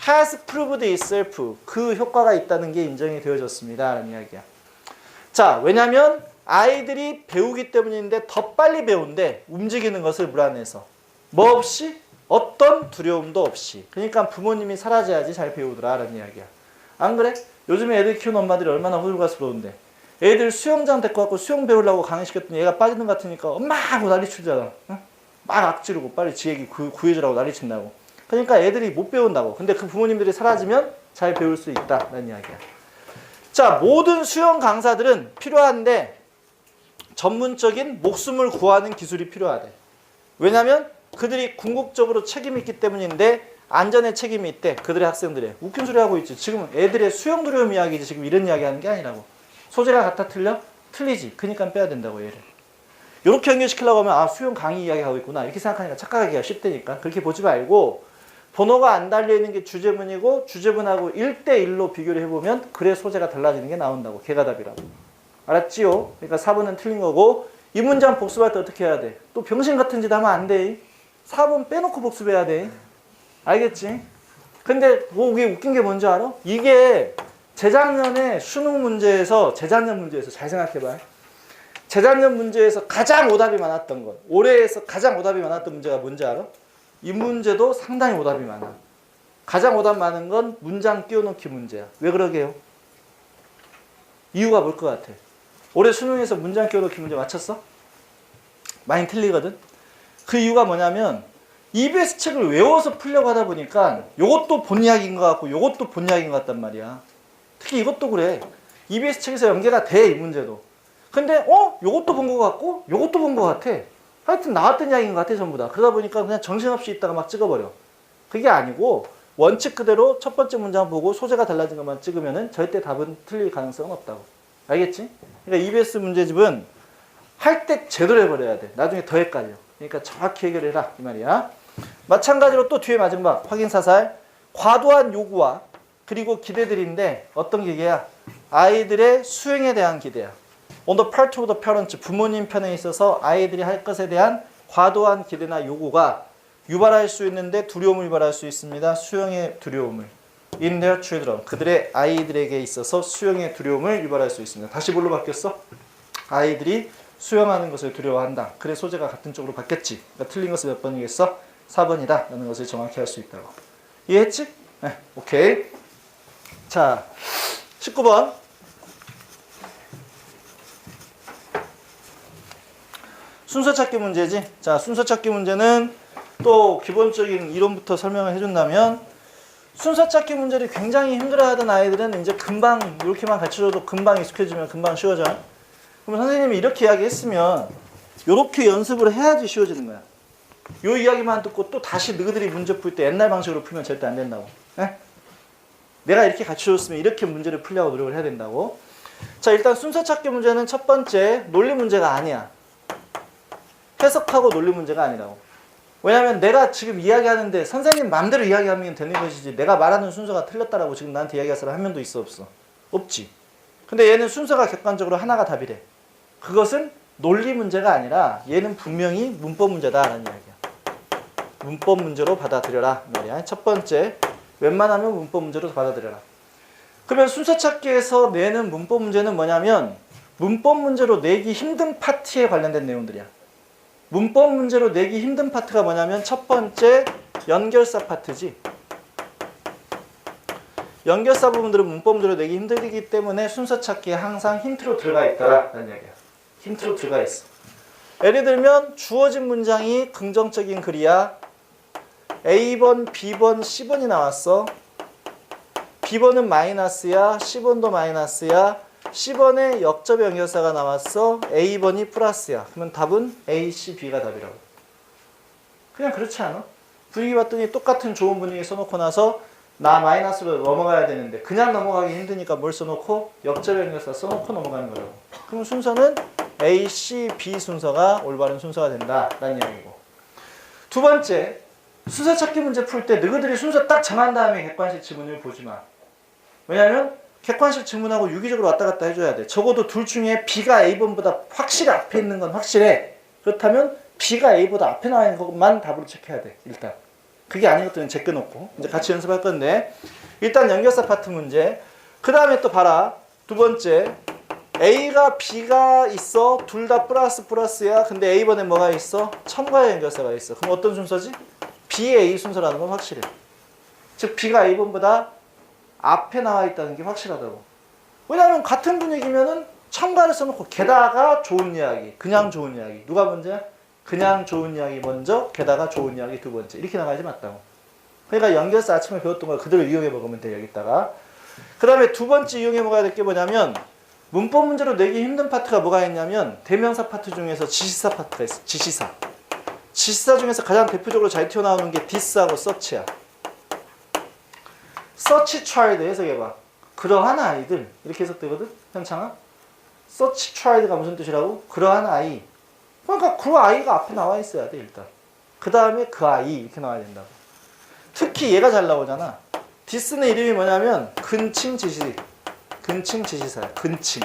[SPEAKER 1] has proved itself 그 효과가 있다는 게 인정이 되어졌습니다 라는 이야기야. 자 왜냐면 아이들이 배우기 때문인데 더 빨리 배운대. 움직이는 것을 물 안에서 뭐 없이? 어떤 두려움도 없이. 그러니까 부모님이 사라져야지 잘 배우더라 라는 이야기야. 안 그래? 요즘에 애들 키우는 엄마들이 얼마나 호들갑스러운데 애들 수영장 데리고 갖고 수영 배우려고 강의시켰더니 얘가 빠지는 것 같으니까 엄마 하고 난리 치잖아. 응? 막 악지르고 빨리 지 얘기 구해주라고 난리 친다고. 그러니까 애들이 못 배운다고. 근데 그 부모님들이 사라지면 잘 배울 수 있다라는 이야기야. 자, 모든 수영 강사들은 필요한데 전문적인 목숨을 구하는 기술이 필요하대. 왜냐면 그들이 궁극적으로 책임이 있기 때문인데 안전에 책임이 있대. 그들의 학생들의. 웃긴 소리 하고 있지. 지금 애들의 수영 두려움 이야기지. 지금 이런 이야기 하는 게 아니라고. 소재가 같아 틀려? 틀리지. 그러니까 빼야 된다고 얘를. 이렇게 연결시키려고 하면 아 수영 강의 이야기하고 있구나. 이렇게 생각하니까 착각하기가 쉽다니까. 그렇게 보지 말고 번호가 안 달려있는 게 주제문이고 주제문하고 1대1로 비교를 해보면 글의 소재가 달라지는 게 나온다고. 걔가 답이라고. 알았지요? 그러니까 4번은 틀린 거고 이 문장 복습할 때 어떻게 해야 돼? 또 병신 같은 짓 하면 안 돼. 4번 빼놓고 복습해야 돼. 알겠지? 근데 뭐 이게 웃긴 게 뭔지 알아? 이게 재작년에 수능 문제에서 재작년 문제에서 잘 생각해봐. 재작년 문제에서 가장 오답이 많았던 것, 올해에서 가장 오답이 많았던 문제가 뭔지 알아? 이 문제도 상당히 오답이 많아. 가장 오답 많은 건 문장 띄워넣기 문제야. 왜 그러게요? 이유가 뭘 것 같아? 올해 수능에서 문장 띄워넣기 문제 맞췄어? 많이 틀리거든? 그 이유가 뭐냐면 EBS 책을 외워서 풀려고 하다 보니까 요것도 본 이야기인 것 같고 요것도 본 이야기인 것 같단 말이야. 특히 이것도 그래. EBS 책에서 연계가 돼, 이 문제도. 근데 요것도 본 것 같고 요것도 본 것 같아. 하여튼 나왔던 이야기인 것 같아, 전부 다. 그러다 보니까 그냥 정신없이 있다가 막 찍어버려. 그게 아니고 원칙 그대로 첫 번째 문장 보고 소재가 달라진 것만 찍으면은 절대 답은 틀릴 가능성은 없다고. 알겠지? 그러니까 EBS 문제집은 할 때 제대로 해버려야 돼. 나중에 더 헷갈려. 그러니까 정확히 해결해라, 이 말이야. 마찬가지로 또 뒤에 마지막 확인사살. 과도한 요구와 그리고 기대들인데 어떤 기대야? 아이들의 수행에 대한 기대야. On the part of the parents, 부모님 편에 있어서 아이들이 할 것에 대한 과도한 기대나 요구가 유발할 수 있는데 두려움을 유발할 수 있습니다. 수용의 두려움을. In their children, 그들의 아이들에게 있어서 수용의 두려움을 유발할 수 있습니다. 다시 뭘로 바뀌었어? 아이들이 수용하는 것을 두려워한다. 그래 소재가 같은 쪽으로 바뀌었지. 그러니까 틀린 것은 몇 번이겠어? 4번이다 라는 것을 정확히 할 수 있다고. 이해했지? 네, 오케이. 자, 19번. 순서 찾기 문제지. 자, 순서 찾기 문제는 또 기본적인 이론부터 설명을 해준다면 순서 찾기 문제를 굉장히 힘들어하던 아이들은 이제 금방 이렇게만 가르쳐줘도 금방 익숙해지면 금방 쉬워져. 그럼 선생님이 이렇게 이야기했으면 이렇게 연습을 해야지 쉬워지는 거야. 요 이야기만 듣고 또 다시 너희들이 문제 풀 때 옛날 방식으로 풀면 절대 안 된다고. 네? 내가 이렇게 가르쳐줬으면 이렇게 문제를 풀려고 노력을 해야 된다고. 자, 일단 순서 찾기 문제는 첫 번째 논리 문제가 아니야. 해석하고 논리 문제가 아니라고. 왜냐면 내가 지금 이야기하는데 선생님 마음대로 이야기하면 되는 것이지 내가 말하는 순서가 틀렸다라고 지금 나한테 이야기할 사람 한 명도 있어 없어? 없지. 근데 얘는 순서가 객관적으로 하나가 답이래. 그것은 논리 문제가 아니라 얘는 분명히 문법 문제다라는 이야기야. 문법 문제로 받아들여라 말이야. 첫 번째, 웬만하면 문법 문제로 받아들여라. 그러면 순서 찾기에서 내는 문법 문제는 뭐냐면 문법 문제로 내기 힘든 파트에 관련된 내용들이야. 문법 문제로 내기 힘든 파트가 뭐냐면 첫 번째 연결사 파트지. 연결사 부분들은 문법 문제로 내기 힘들기 때문에 순서 찾기에 항상 힌트로 들어가 있다라는 얘기야. 힌트로 들어가 있어. 예를 들면 주어진 문장이 긍정적인 글이야. A번, B번, C번이 나왔어. B번은 마이너스야. C번도 마이너스야. C번에 역접 연결사가 나왔어. A번이 플러스야. 그러면 답은 A, C, B가 답이라고. 그냥 그렇지 않아? 분위기 봤더니 똑같은 좋은 분위기 써놓고 나서 나 마이너스로 넘어가야 되는데 그냥 넘어가기 힘드니까 뭘 써놓고 역접 연결사 써놓고 넘어가는 거라고. 그럼 순서는 A, C, B 순서가 올바른 순서가 된다라는 이야기고. 두 번째, 순서 찾기 문제 풀 때 너희들이 순서 딱 정한 다음에 객관식 지문을 보지 마. 왜냐면 객관식 지문하고 유기적으로 왔다 갔다 해줘야 돼. 적어도 둘 중에 B가 A번보다 확실히 앞에 있는 건 확실해. 그렇다면 B가 A보다 앞에 나와 있는 것만 답으로 체크해야 돼. 일단. 그게 아닌 것들은 제껴놓고 이제 같이 연습할 건데 일단 연결사 파트 문제. 그 다음에 또 봐라. 두 번째, A가 B가 있어. 둘 다 플러스야. 근데 A번에 뭐가 있어? 첨가의 연결사가 있어. 그럼 어떤 순서지? B, A 순서라는 건 확실해. 즉 B가 A번보다 앞에 나와 있다는 게 확실하다고. 왜냐하면 같은 분위기면은 첨가를 써놓고 게다가 좋은 이야기, 그냥 좋은 이야기. 누가 먼저야? 그냥 좋은 이야기 먼저, 게다가 좋은 이야기 두 번째. 이렇게 나가야지 맞다고. 그러니까 연결사 아침에 배웠던 걸 그대로 이용해 먹으면 돼, 여기다가. 그 다음에 두 번째 이용해 먹어야 될 게 뭐냐면 문법 문제로 내기 힘든 파트가 뭐가 있냐면 대명사 파트 중에서 지시사 파트가 있어. 지시사. 지시사 중에서 가장 대표적으로 잘 튀어나오는 게 this하고 such야. such child 해석해봐. 그러한 아이들. 이렇게 해석되거든? 현창아? such child가 무슨 뜻이라고? 그러한 아이. 그러니까 그 아이가 앞에 나와 있어야 돼, 일단. 그 다음에 그 아이 이렇게 나와야 된다고. 특히 얘가 잘 나오잖아. this는 이름이 뭐냐면 근칭 지시사야. 근칭.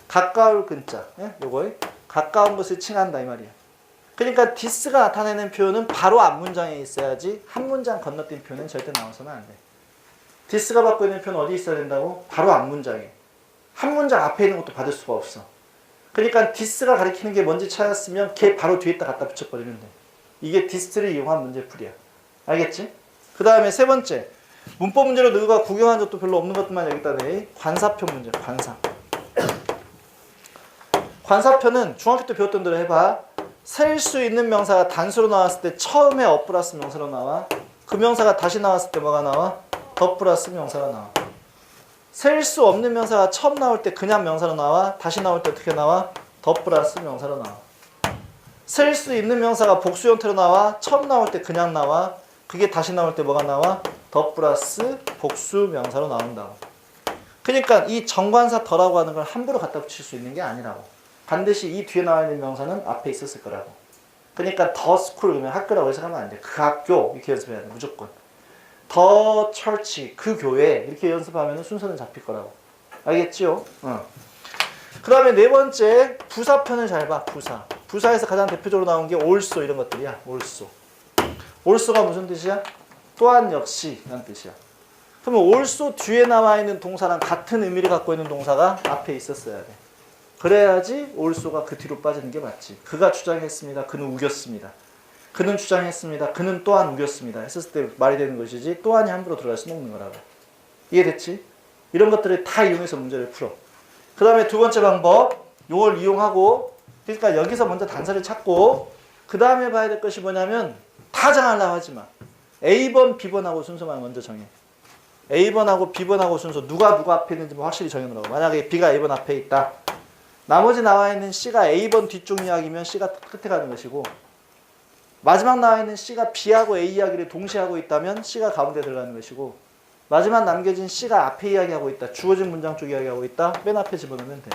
[SPEAKER 1] 가까울 근자. 예? 요거에 가까운 것을 칭한다 이 말이야. 그러니까 this가 나타내는 표현은 바로 앞 문장에 있어야지 한 문장 건너뛴 표현은 절대 나와서는 안 돼. this가 받고 있는 표현은 어디 있어야 된다고? 바로 앞 문장에. 한 문장 앞에 있는 것도 받을 수가 없어. 그러니까 this가 가리키는 게 뭔지 찾았으면 걔 바로 뒤에다 갖다 붙여버리면 돼. 이게 this를 이용한 문제풀이야. 알겠지? 그 다음에 세 번째. 문법 문제로 너가 구경한 적도 별로 없는 것만 여기다 내. 관사표 문제. 관사. 관사표는 중학교 때 배웠던 대로 해봐. 셀 수 있는 명사가 단수로 나왔을 때 처음에 어 플러스 명사로 나와. 그 명사가 다시 나왔을 때 뭐가 나와? 더 플러스 명사가 나와. 셀 수 없는 명사가 처음 나올 때 그냥 명사로 나와. 다시 나올 때 어떻게 나와? 더 플러스 명사로 나와. 셀 수 있는 명사가 복수 형태로 나와. 처음 나올 때 그냥 나와. 그게 다시 나올 때 뭐가 나와? 더 플러스 복수 명사로 나온다고. 그러니까 이 정관사 더라고 하는 걸 함부로 갖다 붙일 수 있는 게 아니라고. 반드시 이 뒤에 나와 있는 명사는 앞에 있었을 거라고. 그러니까 더 스쿨 그러면 학교라고 해석하면 안 돼. 그 학교 이렇게 연습해야 돼. 무조건. 더 철치 그 교회 이렇게 연습하면 순서는 잡힐 거라고. 알겠지요? 그 다음에 네 번째 부사편을 잘 봐. 부사. 부사에서 가장 대표적으로 나온 게 also 이런 것들이야. also. also가 무슨 뜻이야? 또한 역시 라는 뜻이야. 그러면 also 뒤에 나와 있는 동사랑 같은 의미를 갖고 있는 동사가 앞에 있었어야 돼. 그래야지 also가 그 뒤로 빠지는 게 맞지. 그가 주장했습니다. 그는 우겼습니다. 그는 주장했습니다. 그는 또한 우겼습니다. 했을 때 말이 되는 것이지 또한이 함부로 들어갈 수는 없는 거라고. 이해됐지? 이런 것들을 다 이용해서 문제를 풀어. 그 다음에 두 번째 방법. 이걸 이용하고 그러니까 여기서 먼저 단서를 찾고 그 다음에 봐야 될 것이 뭐냐면 다 정하려고 하지 마. A번, B번하고 순서만 먼저 정해. A번하고 B번하고 순서 누가 앞에 있는지 확실히 정해놓으라고. 만약에 B가 A번 앞에 있다. 나머지 나와 있는 C가 A번 뒤쪽 이야기면 C가 끝에 가는 것이고 마지막 나와 있는 C가 B하고 A 이야기를 동시에 하고 있다면 C가 가운데 들어가는 것이고 마지막 남겨진 C가 앞에 이야기하고 있다. 주어진 문장 쪽 이야기하고 있다. 맨 앞에 집어넣으면 돼.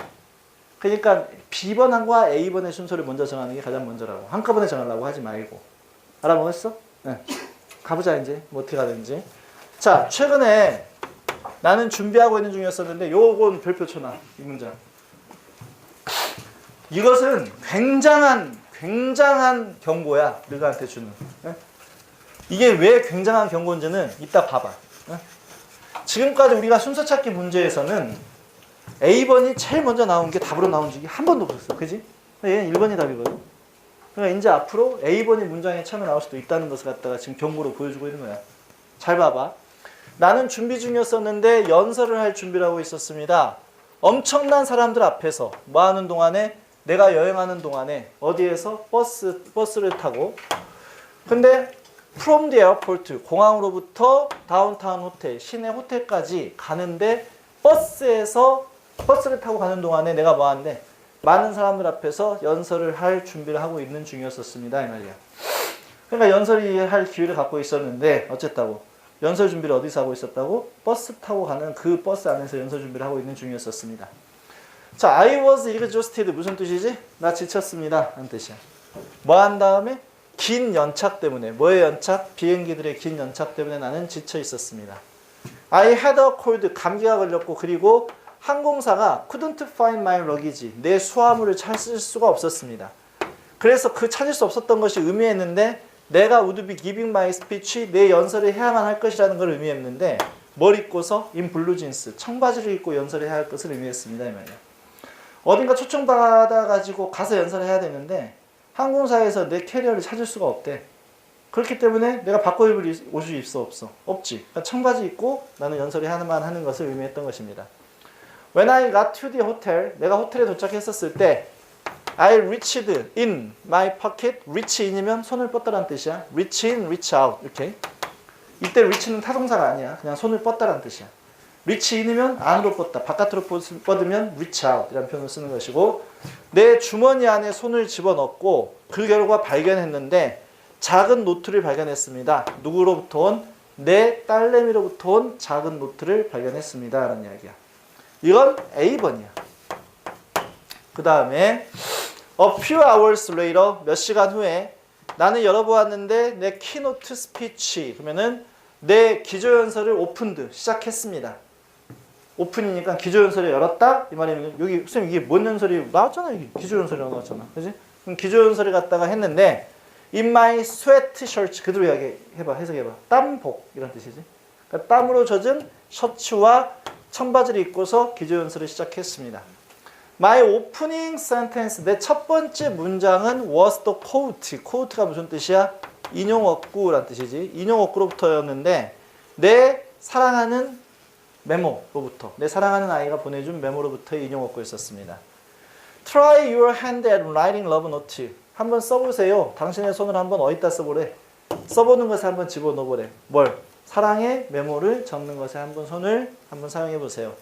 [SPEAKER 1] 그러니까 B번과 A번의 순서를 먼저 정하는 게 가장 먼저라고. 한꺼번에 정하려고 하지 말고. 알아먹었어? 네. 가보자 이제. 뭐 어떻게 가든지. 자, 최근에 나는 준비하고 있는 중이었었는데 요건 별표 쳐놔. 이 문장. 이것은 굉장한 경고야. 너희한테 주는. 네? 이게 왜 굉장한 경고인지는 이따 봐봐. 네? 지금까지 우리가 순서 찾기 문제에서는 A번이 제일 먼저 나온 게 답으로 나온 적이 한 번도 없었어. 그지? 얘는 1번이 답이거든. 그러니까 이제 앞으로 A번이 문장에 처음에 나올 수도 있다는 것을 갖다가 지금 경고로 보여주고 있는 거야. 잘 봐봐. 나는 준비 중이었었는데 연설을 할 준비를 하고 있었습니다. 엄청난 사람들 앞에서 뭐 하는 동안에 내가 여행하는 동안에 어디에서 버스를 타고 근데 from the airport 공항으로부터 다운타운 호텔 시내 호텔까지 가는데 버스를 타고 가는 동안에 내가 뭐 하는데 많은 사람들 앞에서 연설을 할 준비를 하고 있는 중이었었습니다. 이 말이야. 그러니까 연설이 할 기회를 갖고 있었는데 어쨌다고? 연설 준비를 어디서 하고 있었다고? 버스 타고 가는 그 버스 안에서 연설 준비를 하고 있는 중이었었습니다. 자, I was exhausted 무슨 뜻이지? 나 지쳤습니다. 라는 뜻이야. 뭐 한 다음에? 긴 연착 때문에. 뭐의 연착? 비행기들의 긴 연착 때문에 나는 지쳐 있었습니다. I had a cold. 감기가 걸렸고 그리고 항공사가 couldn't find my luggage. 내 수화물을 찾을 수가 없었습니다. 그래서 그 찾을 수 없었던 것이 의미했는데 내가 would be giving my speech. 내 연설을 해야만 할 것이라는 걸 의미했는데 뭘 입고서? in blue jeans. 청바지를 입고 연설을 해야 할 것을 의미했습니다. 이 말이야. 어딘가 초청받아가지고 가서 연설을 해야 되는데 항공사에서 내 캐리어를 찾을 수가 없대. 그렇기 때문에 내가 바꿔 입을 옷이 있어 없어? 없지. 그러니까 청바지 입고 나는 연설을 해야만 하는 것을 의미했던 것입니다. When I got to the hotel, 내가 호텔에 도착했었을 때 I reached in my pocket. reach in이면 손을 뻗다라는 뜻이야. reach in, reach out 이렇게. 이때 reach는 타동사가 아니야. 그냥 손을 뻗다라는 뜻이야. reach in이면 안으로 뻗다, 바깥으로 뻗으면 reach out 이라는 표현을 쓰는 것이고 내 주머니 안에 손을 집어넣고 그 결과 발견했는데 작은 노트를 발견했습니다. 누구로부터 온? 내 딸내미로부터 온 작은 노트를 발견했습니다. 라는 이야기야. 이건 A번이야. 그 다음에 A few hours later 몇 시간 후에 나는 열어보았는데 내 키노트 스피치 그러면은 내 기조연설을 오픈드 시작했습니다. 오픈이니까 기조연설이 열었다 이 말이면 여기 선생님 이게 뭔 연설이 나왔잖아. 이게 기조연설이라고 나왔잖아. 그지? 그럼 기조연설을 갖다가 했는데 In my sweat shirt 그대로 이야기해봐. 해석해봐. 땀복 이런 뜻이지. 그러니까 땀으로 젖은 셔츠와 청바지를 입고서 기조연설을 시작했습니다. My opening sentence 내 첫 번째 문장은 was the quote. quote가 무슨 뜻이야? 인용어구란 뜻이지. 인용어구로부터였는데 내 사랑하는 메모로부터 내 사랑하는 아이가 보내준 메모로부터의 인용어구였었습니다. Try your hand at writing love note. 한번 써보세요. 당신의 손을 한번 어디다 써보래. 써보는 것에 한번 집어넣어보래. 뭘? 사랑의 메모를 적는 것에 한번 손을 한번 사용해보세요.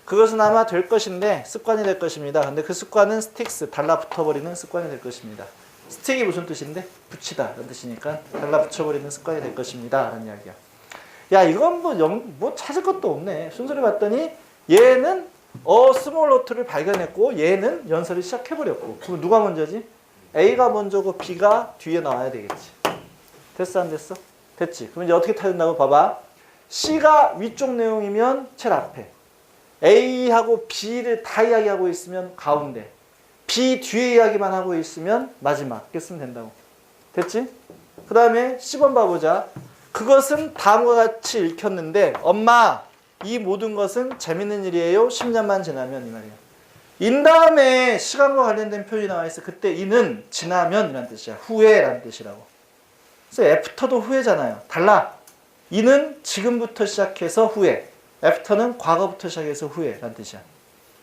[SPEAKER 1] 그것은 아마 될 것인데 습관이 될 것입니다. 근데 그 습관은 스틱스, 달라붙어버리는 습관이 될 것입니다. 스틱이 무슨 뜻인데? 붙이다 라는 뜻이니까 달라붙여버리는 습관이 될 것입니다 라는 이야기야. 야 이건 뭐 찾을 것도 없네. 순서를 봤더니 얘는 스몰 노트를 발견했고 얘는 연설을 시작해버렸고 그럼 누가 먼저지? A가 먼저고 B가 뒤에 나와야 되겠지. 됐어 안 됐어? 됐지. 그럼 이제 어떻게 타야 된다고 봐봐. C가 위쪽 내용이면 제일 앞에 A하고 B를 다 이야기하고 있으면 가운데 B 뒤에 이야기만 하고 있으면 마지막 이렇게 쓰면 된다고. 됐지? 그 다음에 10번 봐보자. 그것은 다음과 같이 읽혔는데 엄마 이 모든 것은 재밌는 일이에요. 10년만 지나면 이 말이야. 인 다음에 시간과 관련된 표현이 나와 있어. 그때 이는 지나면 이란 뜻이야. 후에라는 뜻이라고. 그래서 애프터도 후에잖아요. 달라. 이는 지금부터 시작해서 후에. 애프터는 과거부터 시작해서 후에라는 뜻이야.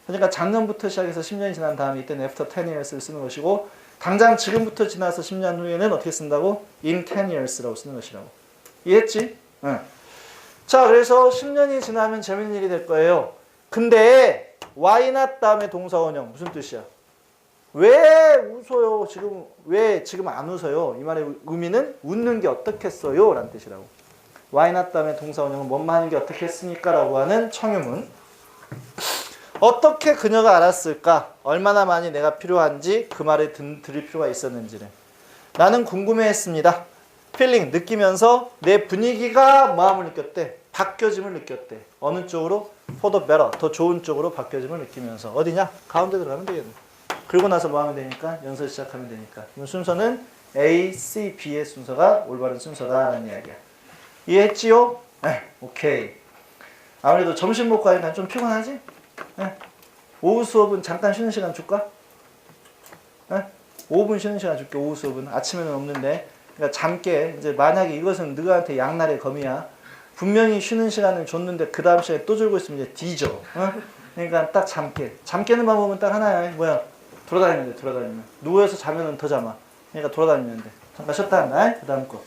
[SPEAKER 1] 그러니까 작년부터 시작해서 10년이 지난 다음에 이때는 after 10 years를 쓰는 것이고 당장 지금부터 지나서 10년 후에는 어떻게 쓴다고? in 10 years라고 쓰는 것이라고. 이해했지? 응. 자, 그래서 10년이 지나면 재밌는 일이 될 거예요. 근데 why not 다음에 동사원형 무슨 뜻이야? 왜 웃어요? 왜 지금 안 웃어요? 이 말의 의미는 웃는 게 어떻겠어요? 라는 뜻이라고. why not 다음에 동사원형은 뭐만 하는 게 어떻겠습니까? 라고 하는 청유문. 어떻게 그녀가 알았을까? 얼마나 많이 내가 필요한지 그 말을 들을 필요가 있었는지를. 나는 궁금해했습니다. 필링, 느끼면서 내 분위기가 마음을 느꼈대. 바뀌어짐을 느꼈대. 어느 쪽으로? For the better, 더 좋은 쪽으로 바뀌어짐을 느끼면서. 어디냐? 가운데 들어가면 되겠네. 그리고 나서 뭐 하면 되니까? 연설 시작하면 되니까. 그럼 순서는 A, C, B의 순서가 올바른 순서다라는 이야기야. 이해했지요? 네, 오케이. 아무래도 점심 먹고 하니까 좀 피곤하지? 네. 오후 수업은 잠깐 쉬는 시간 줄까? 네? 5분 쉬는 시간 줄게. 오후 수업은 아침에는 없는데. 그러니까 잠깨. 이제 만약에 이것은 너한테 양날의 검이야. 분명히 쉬는 시간을 줬는데 그 다음 시간에 또 졸고 있으면 이제 뒤져. 어? 그러니까 딱 잠깨. 잠깨는 방법은 딱 하나야. 뭐야? 돌아다니면 돼. 돌아다니면. 누워서 자면은 더 잠아. 그러니까 돌아다니면 돼. 잠깐 쉬었다 한다. 그 다음 거.